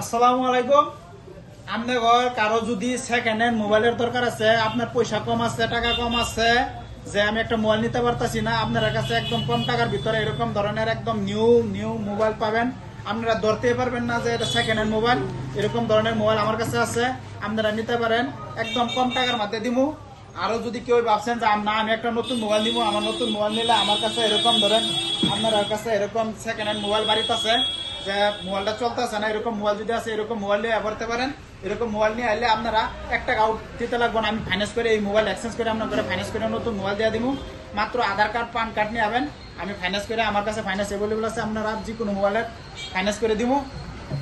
আসসালামু আলাইকুম। আপনার ঘর কারো যদি সেকেন্ড হ্যান্ড মোবাইলের দরকার আছে, আপনার পয়সা কম আছে, টাকা কম আছে, যে আমি একটা মোবাইল নিতে পারতাছি না, আপনার কাছে একদম কম টাকার ভিতরে এরকম ধরনের একদম নিউ মোবাইল পাবেন। আপনারা ধরতে পারবেন না যে এটা সেকেন্ড হ্যান্ড মোবাইল। এরকম ধরনের মোবাইল আমার কাছে আছে, আপনারা নিতে পারেন একদম কম টাকার মধ্যে দিমু। আরো যদি কেউ ভাবছেন যে না আমি একটা নতুন মোবাইল দিব, আমার নতুন মোবাইল নিলে আমার কাছে এরকম ধরেন আপনার কাছে এরকম সেকেন্ড হ্যান্ড মোবাইল বাড়িতে আছে, যে মোবাইলটা চলতেছে না, এরকম মোবাইল যদি আছে এরকম মোবাইল নিয়ে করতে পারেন। এরকম মোবাইল নিয়ে আইলে আপনারা 1 টাকা আউট দিতে লাগবে না। আমি ফাইন্যান্স করে এই মোবাইল এক্সচেঞ্জ করে আপনার ফাইন্যান্স করে নতুন মোবাইল দিয়ে দিব। মাত্র আধার কার্ড পান কার্ড নিয়ে যাবেন, আমি ফাইন্যান্স করে, আমার কাছে ফাইন্যান্স অ্যাভেলেবল আছে, আপনারা যে কোনো মোবাইলের ফাইন্যান্স করে দিব।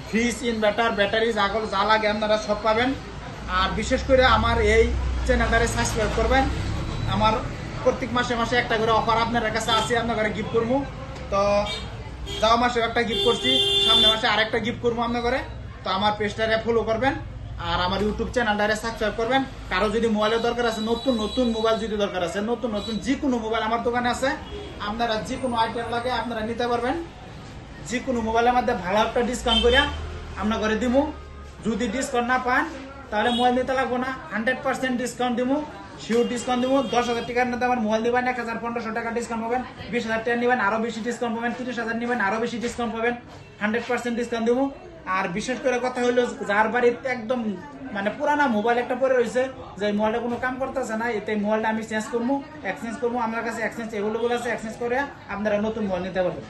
ফ্রিজ, ইনভার্টার, ব্যাটারি, জাগল যা লাগে আপনারা সব পাবেন। আর বিশেষ করে আমার এই চ্যানেলটারে সাবস্ক্রাইব করবেন। আমার প্রত্যেক মাসে মাসে একটা করে অফার আপনার কাছে আছে, আপনার ঘরে গিফট করবো। তো যাওয়া মাসে একটা গিফট করছি, সামনে মাসে আরেকটা গিফট করবো আপনার ঘরে। তো আমার পেজটারে ফলো করবেন আর আমার ইউটিউব চ্যানেলটারে সাবস্ক্রাইব করবেন। কারো যদি মোবাইলের দরকার আছে, নতুন মোবাইল যদি দরকার আছে, নতুন যে কোনো মোবাইল আমার দোকানে আছে, আপনারা যে কোনো আইটেম লাগে আপনারা নিতে পারবেন। যে কোনো মোবাইলের মধ্যে ভালো একটা ডিসকাউন্ট করে আপনার ঘরে দিব। যদি ডিসকাউন্ট না পান তাহলে মোবাইল নিতে লাগবো না, 100% ডিসকাউন্ট দিব, শিওর ডিসকাউন্ট দিব। 10,000 টাকার মধ্যে আমার মোবাইল দিবেন, 1,500 টাকা ডিসকাউন্ট পাবেন। 20,000 টাকা নেবেন, আরো বেশি ডিসকাউন্ট পাবেন। 30,000 নেবেন, আরো বেশি ডিসকাউন্ট পাবেন। 100% ডিসকাউন্ট দিব। আর বিশেষ করে কথা হলো, যার বাড়িতে একদম মানে পুরানা মোবাইল একটা পরে রয়েছে, যে মোবাইলটা কোনো কাম করতেছে না, এতে মোবাইলটা আমি চেঞ্জ করবো, এক্সচেঞ্জ করবো। আমার কাছে এক্সচেঞ্জ অ্যাভেলেবল আছে, এক্সচেঞ্জ করে আপনারা নতুন মোবাইল নিতে পারবেন।